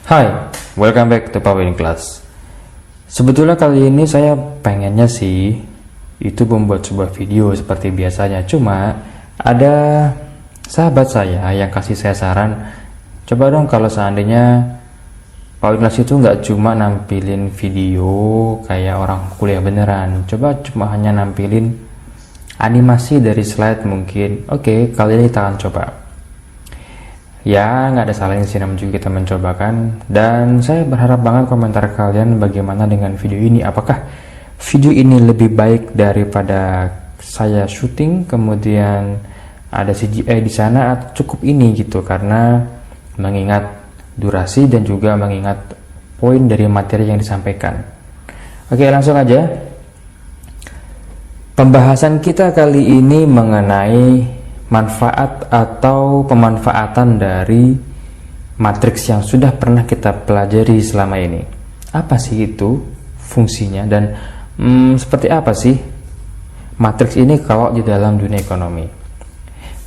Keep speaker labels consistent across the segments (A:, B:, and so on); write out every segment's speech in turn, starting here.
A: Hai, welcome back to Power in Class. Sebetulnya kali ini saya pengennya sih itu membuat sebuah video seperti biasanya. Cuma ada sahabat saya yang kasih saya saran, coba dong kalau seandainya Power in Class itu nggak cuma nampilin video kayak orang kuliah beneran, coba cuma hanya nampilin animasi dari slide mungkin. Oke, kali ini kita akan coba. Ya, nggak ada salahnya sih namanya juga kita mencobakan. Dan saya berharap banget komentar kalian bagaimana dengan video ini. Apakah video ini lebih baik daripada saya syuting kemudian ada CGI di sana, atau cukup ini gitu, karena mengingat durasi dan juga mengingat poin dari materi yang disampaikan. Oke, langsung aja. Pembahasan kita kali ini mengenai manfaat atau pemanfaatan dari matriks yang sudah pernah kita pelajari selama ini. Apa sih itu fungsinya dan seperti apa sih matriks ini kalau di dalam dunia ekonomi?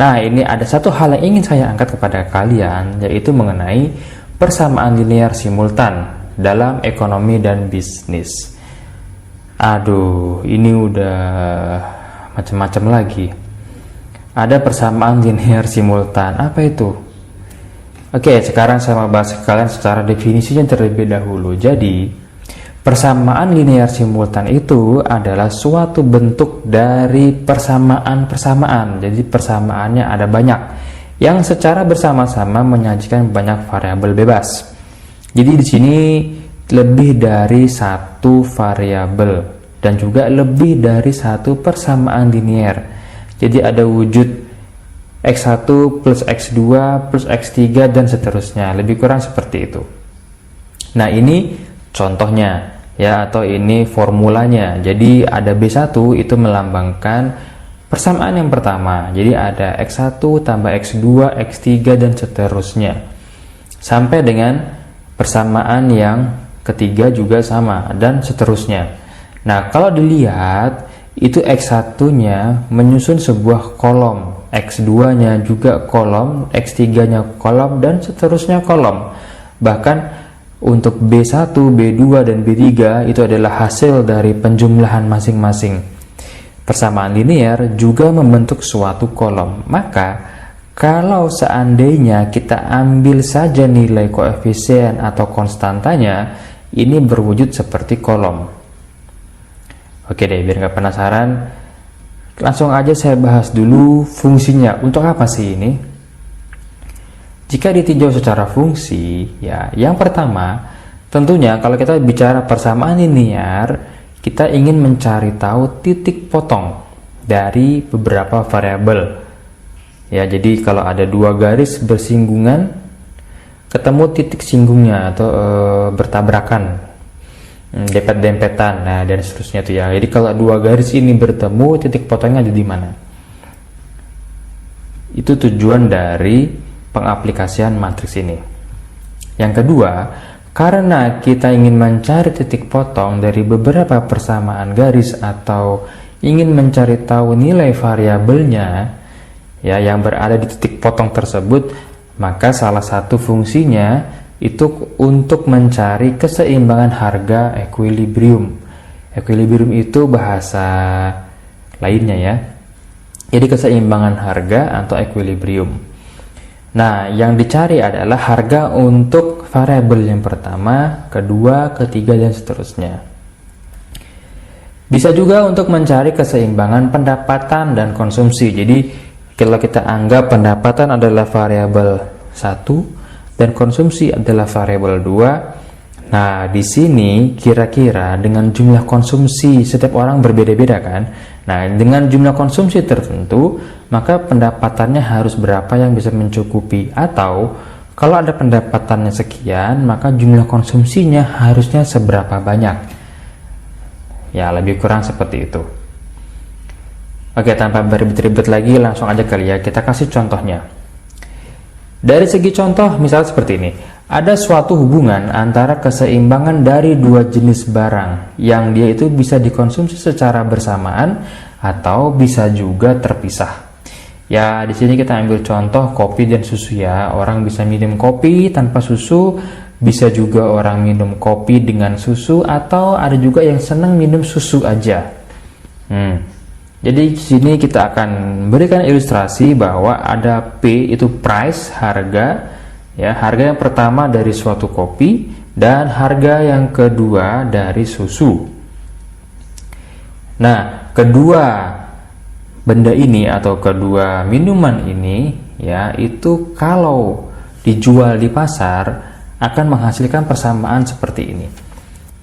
A: Nah, ini ada satu hal yang ingin saya angkat kepada kalian, yaitu mengenai persamaan linear simultan dalam ekonomi dan bisnis. Aduh, ini udah macam-macam lagi. Ada persamaan linear simultan. Apa itu? Oke, sekarang saya mau bahas ke kalian secara definisinya terlebih dahulu. Jadi, persamaan linear simultan itu adalah suatu bentuk dari persamaan-persamaan. Jadi, persamaannya ada banyak yang secara bersama-sama menyajikan banyak variabel bebas. Jadi, di sini lebih dari satu variabel dan juga lebih dari satu persamaan linear. Jadi ada wujud X1 plus X2 plus X3 dan seterusnya, lebih kurang seperti itu. Nah, ini contohnya ya, atau ini formulanya. Jadi ada B1 itu melambangkan persamaan yang pertama. Jadi ada X1 tambah X2, X3 dan seterusnya. Sampai dengan persamaan yang ketiga juga sama dan seterusnya. Nah, kalau dilihat itu X1-nya menyusun sebuah kolom, X2-nya juga kolom, X3-nya kolom, dan seterusnya kolom. Bahkan untuk B1, B2, dan B3 itu adalah hasil dari penjumlahan masing-masing. Persamaan linear juga membentuk suatu kolom. Maka, kalau seandainya kita ambil saja nilai koefisien atau konstantanya, ini berwujud seperti kolom. Oke deh, biar nggak penasaran, langsung aja saya bahas dulu fungsinya. Untuk apa sih ini? Jika ditinjau secara fungsi, ya, yang pertama, tentunya kalau kita bicara persamaan linear, kita ingin mencari tahu titik potong dari beberapa variabel. Ya, jadi kalau ada dua garis bersinggungan, ketemu titik singgungnya atau bertabrakan, dempet-dempetan, nah dan seterusnya tuh ya. Jadi kalau dua garis ini bertemu, titik potongnya ada di mana? Itu tujuan dari pengaplikasian matriks ini. Yang kedua, karena kita ingin mencari titik potong dari beberapa persamaan garis atau ingin mencari tahu nilai variabelnya ya yang berada di titik potong tersebut, maka salah satu fungsinya itu untuk mencari keseimbangan harga equilibrium. Equilibrium itu bahasa lainnya ya. Jadi keseimbangan harga atau equilibrium. Nah, yang dicari adalah harga untuk variabel yang pertama, kedua, ketiga, dan seterusnya. Bisa juga untuk mencari keseimbangan pendapatan dan konsumsi. Jadi, kalau kita anggap pendapatan adalah variabel 1 dan konsumsi adalah variabel 2. Nah, di sini kira-kira dengan jumlah konsumsi setiap orang berbeda-beda kan. Nah, dengan jumlah konsumsi tertentu, maka pendapatannya harus berapa yang bisa mencukupi. Atau kalau ada pendapatannya sekian, maka jumlah konsumsinya harusnya seberapa banyak. Ya, lebih kurang seperti itu. Oke, tanpa beribet-ribet lagi, langsung aja kali ya, kita kasih contohnya. Dari segi contoh, misal seperti ini. Ada suatu hubungan antara keseimbangan dari dua jenis barang yang dia itu bisa dikonsumsi secara bersamaan atau bisa juga terpisah. Ya, di sini kita ambil contoh kopi dan susu ya. Orang bisa minum kopi tanpa susu bisa juga orang minum kopi dengan susu, atau ada juga yang senang minum susu aja. Jadi di sini kita akan berikan ilustrasi bahwa ada P itu price, harga, ya, harga yang pertama dari suatu kopi dan harga yang kedua dari susu. Nah, kedua benda ini atau kedua minuman ini, ya, itu kalau dijual di pasar akan menghasilkan persamaan seperti ini.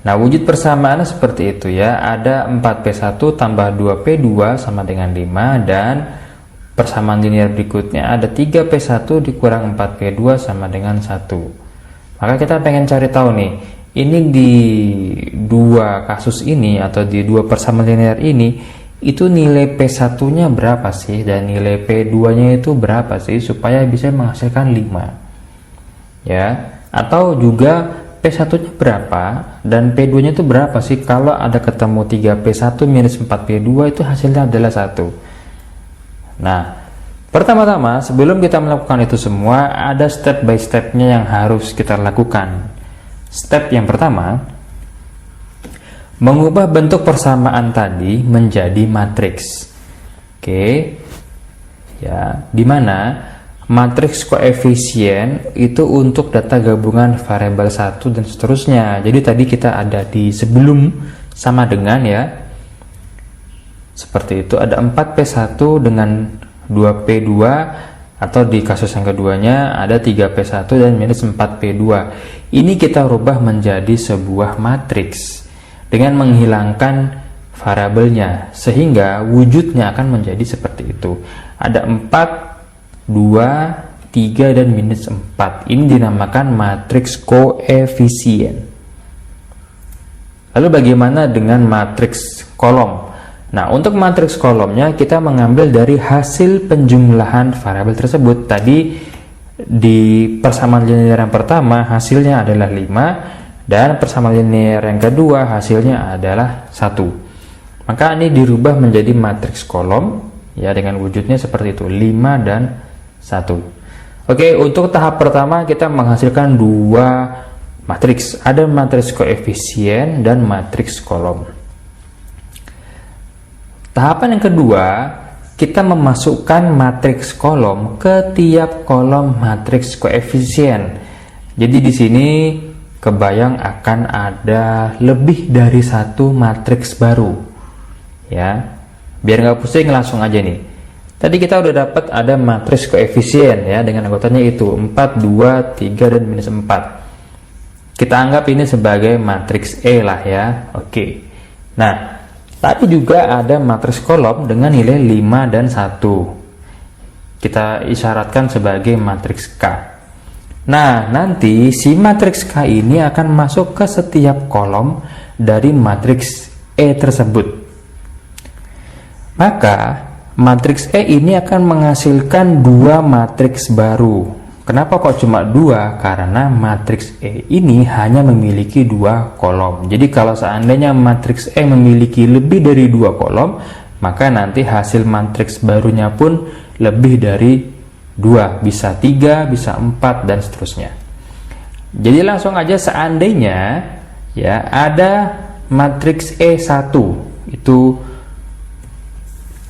A: Nah, wujud persamaannya seperti itu, ya. Ada 4P1 tambah 2P2 sama dengan 5, dan persamaan linear berikutnya ada 3P1 dikurang 4P2 sama dengan 1. Maka kita pengen cari tahu nih, ini di dua kasus ini atau di dua persamaan linear ini, itu nilai P1 nya berapa sih dan nilai P2 nya itu berapa sih supaya bisa menghasilkan 5, ya. Atau juga P1 nya berapa dan P2 nya itu berapa sih kalau ada ketemu 3P1 minus 4P2 itu hasilnya adalah 1. Nah, pertama-tama sebelum kita melakukan itu semua, ada step by stepnya yang harus kita lakukan. Step yang pertama, mengubah bentuk persamaan tadi menjadi matriks. Oke, ya, dimana matriks koefisien itu untuk data gabungan variabel 1 dan seterusnya. Jadi tadi kita ada di sebelum sama dengan, ya, seperti itu, ada 4P1 dengan 2P2, atau di kasus yang keduanya ada 3P1 dan minus 4P2. Ini kita rubah menjadi sebuah matriks dengan menghilangkan variabelnya, sehingga wujudnya akan menjadi seperti itu. Ada 4, 2, 3, dan minus 4. Ini dinamakan matriks koefisien. Lalu bagaimana dengan matriks kolom? Nah, untuk matriks kolomnya kita mengambil dari hasil penjumlahan variabel tersebut. Tadi di persamaan linear yang pertama hasilnya adalah 5, dan persamaan linear yang kedua hasilnya adalah 1. Maka ini dirubah menjadi matriks kolom, ya, dengan wujudnya seperti itu, 5 dan 1. Oke, untuk tahap pertama kita menghasilkan dua matriks, ada matriks koefisien dan matriks kolom. Tahapan yang kedua, kita memasukkan matriks kolom ke tiap kolom matriks koefisien. Jadi di sini kebayang akan ada lebih dari satu matriks baru, ya. Biar nggak pusing, langsung aja nih. Tadi kita udah dapat ada matriks koefisien, ya, dengan anggotanya itu 4, 2, 3, dan minus 4. Kita anggap ini sebagai matriks E lah, ya. Oke. Nah, tapi juga ada matriks kolom dengan nilai 5 dan 1. Kita isyaratkan sebagai matriks K. Nah, nanti si matriks K ini akan masuk ke setiap kolom dari matriks E tersebut. Maka matriks E ini akan menghasilkan dua matriks baru. Kenapa kok cuma dua? Karena matriks E ini hanya memiliki dua kolom. Jadi kalau seandainya matriks E memiliki lebih dari dua kolom, maka nanti hasil matriks barunya pun lebih dari dua, bisa 3, bisa 4, dan seterusnya. Jadi langsung aja, seandainya, ya, ada matriks E1, itu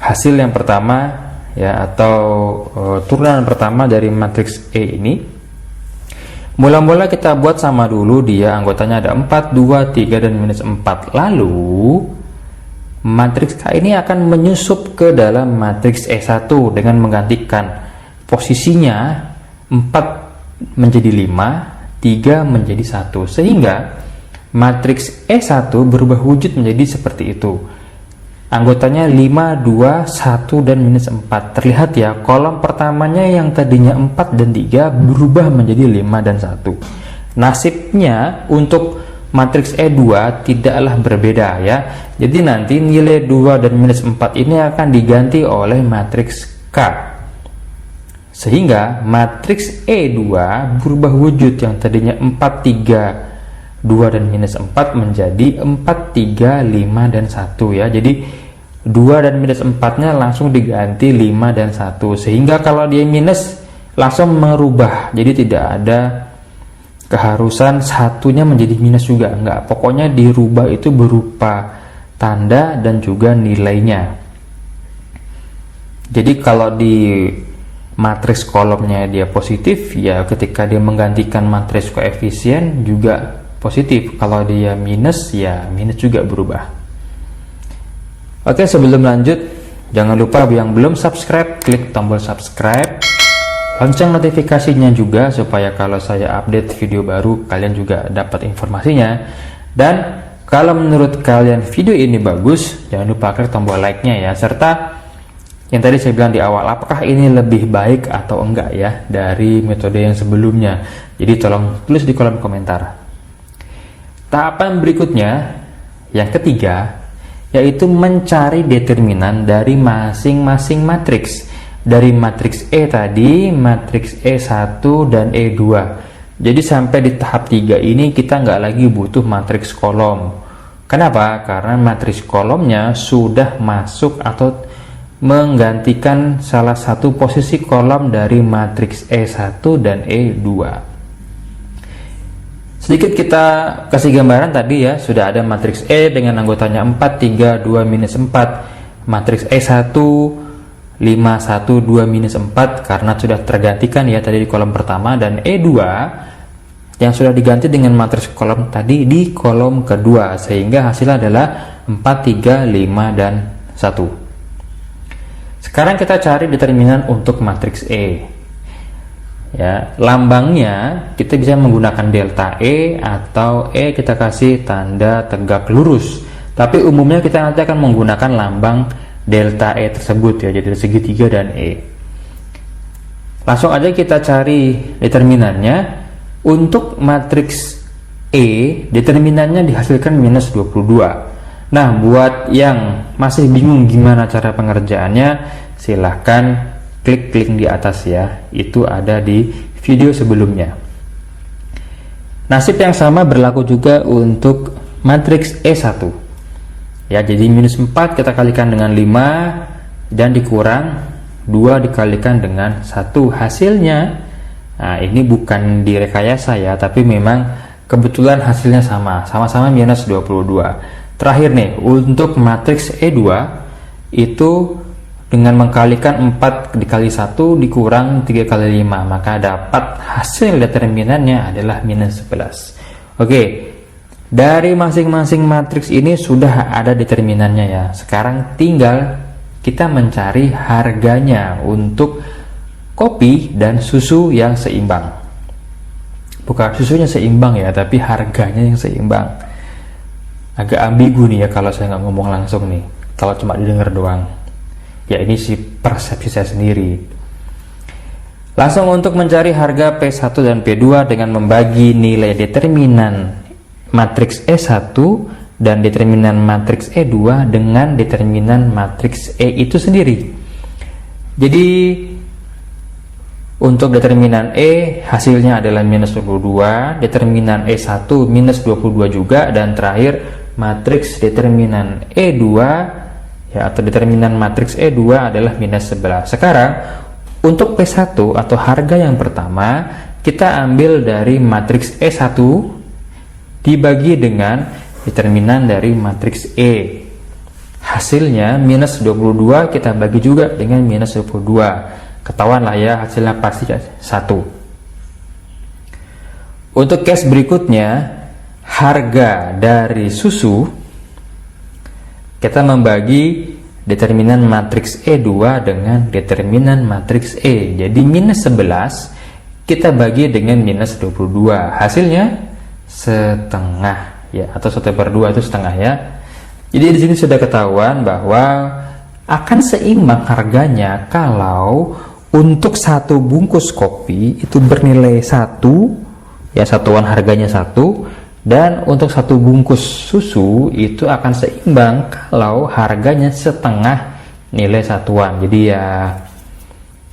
A: hasil yang pertama, ya, atau turunan pertama dari matriks E ini. Mula-mula kita buat sama dulu, dia anggotanya ada 4, 2, 3, dan minus 4. Lalu matriks K ini akan menyusup ke dalam matriks E1 dengan menggantikan posisinya 4 menjadi 5, 3 menjadi 1, sehingga matriks E1 berubah wujud menjadi seperti itu. Anggotanya 5, 2, 1, dan minus 4. Terlihat, ya, kolom pertamanya yang tadinya 4 dan 3 berubah menjadi 5 dan 1. Nasibnya untuk matriks E2 tidaklah berbeda, ya. Jadi nanti nilai 2 dan minus 4 ini akan diganti oleh matriks K. Sehingga matriks E2 berubah wujud yang tadinya 4, 3, 2, dan minus 4 menjadi 4, 3, 5, dan 1, ya. Jadi 2 dan minus 4-nya langsung diganti 5 dan 1, sehingga kalau dia minus langsung merubah, jadi tidak ada keharusan satunya menjadi minus juga, enggak. Pokoknya dirubah itu berupa tanda dan juga nilainya. Jadi kalau di matriks kolomnya dia positif, ya ketika dia menggantikan matriks koefisien juga positif. Kalau dia minus, ya minus juga berubah. Oke, sebelum lanjut, jangan lupa yang belum subscribe, klik tombol subscribe, lonceng notifikasinya juga, supaya kalau saya update video baru kalian juga dapat informasinya. Dan kalau menurut kalian video ini bagus, jangan lupa klik tombol like-nya ya, serta yang tadi saya bilang di awal, apakah ini lebih baik atau enggak ya dari metode yang sebelumnya. Jadi tolong tulis di kolom komentar. Tahapan berikutnya, yang ketiga, yaitu mencari determinan dari masing-masing matriks. Dari matriks E tadi, matriks E1 dan E2. Jadi sampai di tahap 3 ini kita nggak lagi butuh matriks kolom. Kenapa? Karena matriks kolomnya sudah masuk atau menggantikan salah satu posisi kolom dari matriks E1 dan E2. Sedikit kita kasih gambaran tadi ya, sudah ada matriks E dengan anggotanya 4, 3, 2, minus 4. Matriks E1 5, 1, 2, minus 4 karena sudah tergantikan ya tadi di kolom pertama, dan E2 yang sudah diganti dengan matriks kolom tadi di kolom kedua, sehingga hasilnya adalah 4, 3, 5, dan 1. Sekarang kita cari determinan untuk matriks E. Ya, lambangnya kita bisa menggunakan delta E atau E kita kasih tanda tegak lurus. Tapi umumnya kita nanti akan menggunakan lambang delta E tersebut ya, jadi segitiga dan E. Langsung aja kita cari determinannya. Untuk matriks E, determinannya dihasilkan minus 22. Nah, buat yang masih bingung gimana cara pengerjaannya, silahkan klik link di atas ya, itu ada di video sebelumnya. Nasib yang sama berlaku juga untuk matriks E1 ya, jadi minus 4 kita kalikan dengan 5 dan dikurang 2 dikalikan dengan 1, hasilnya, nah ini bukan direkayasa ya, tapi memang kebetulan hasilnya sama-sama minus 22. Terakhir nih, untuk matriks E2 itu dengan mengkalikan 4 dikali 1 dikurang 3 kali 5, maka dapat hasil determinannya adalah minus 11. Oke, dari masing-masing matriks ini sudah ada determinannya ya. Sekarang tinggal kita mencari harganya untuk kopi dan susu yang seimbang. Bukan susunya seimbang ya, tapi harganya yang seimbang. Agak ambigu nih ya kalau saya nggak ngomong langsung nih, kalau cuma didengar doang ya, ini sih persepsi saya sendiri. Langsung untuk mencari harga P1 dan P2 dengan membagi nilai determinan matriks E1 dan determinan matriks E2 dengan determinan matriks E itu sendiri. Jadi untuk determinan E hasilnya adalah minus 22, determinan E1 minus 22 juga, dan terakhir matriks determinan E2 ya, atau determinan matriks E2 adalah minus 11. Sekarang untuk P1 atau harga yang pertama, kita ambil dari matriks E1 dibagi dengan determinan dari matriks E. Hasilnya minus 22 kita bagi juga dengan minus 22. Ketahuan lah ya, hasilnya pasti 1. Untuk case berikutnya, harga dari susu, kita membagi determinan matriks E2 dengan determinan matriks E. Jadi minus 11 kita bagi dengan minus 22, hasilnya setengah ya, atau 1/2 itu setengah ya. Jadi di sini sudah ketahuan bahwa akan seimbang harganya kalau untuk satu bungkus kopi itu bernilai 1 ya, satuan harganya 1, dan untuk satu bungkus susu itu akan seimbang kalau harganya setengah nilai satuan. Jadi ya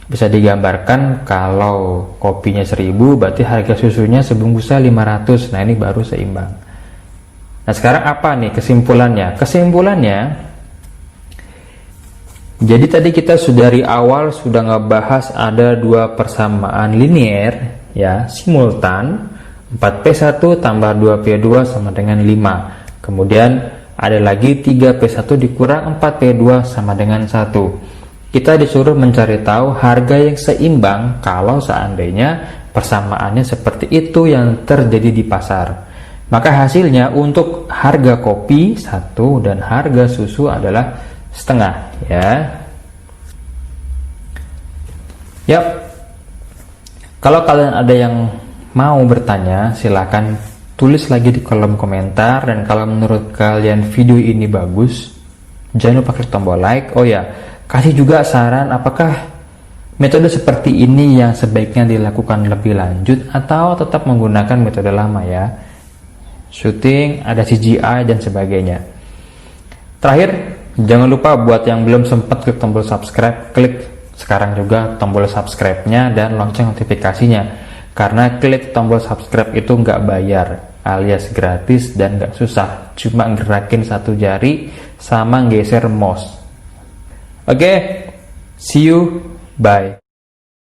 A: bisa digambarkan kalau kopinya 1000 berarti harga susunya sebungkusnya 500. Nah ini baru seimbang. Nah sekarang apa nih kesimpulannya? Kesimpulannya, jadi tadi kita sudah dari awal sudah ngebahas ada dua persamaan linier ya, simultan, 4P1 tambah 2P2 sama dengan 5. Kemudian ada lagi 3P1 dikurang 4P2 sama dengan 1. Kita disuruh mencari tahu harga yang seimbang kalau seandainya persamaannya seperti itu yang terjadi di pasar. Maka hasilnya untuk harga kopi 1 dan harga susu adalah setengah, ya. Yap. Kalau kalian ada yang mau bertanya, silahkan tulis lagi di kolom komentar. Dan kalau menurut kalian video ini bagus, jangan lupa klik tombol like. Oh ya, kasih juga saran apakah metode seperti ini yang sebaiknya dilakukan lebih lanjut atau tetap menggunakan metode lama, ya. Syuting, ada CGI dan sebagainya. Terakhir, jangan lupa buat yang belum sempat klik tombol subscribe, klik sekarang juga tombol subscribe-nya dan lonceng notifikasinya. Karena klik tombol subscribe itu nggak bayar, alias gratis dan nggak susah. Cuma gerakin satu jari sama geser mouse. Oke, see you, bye.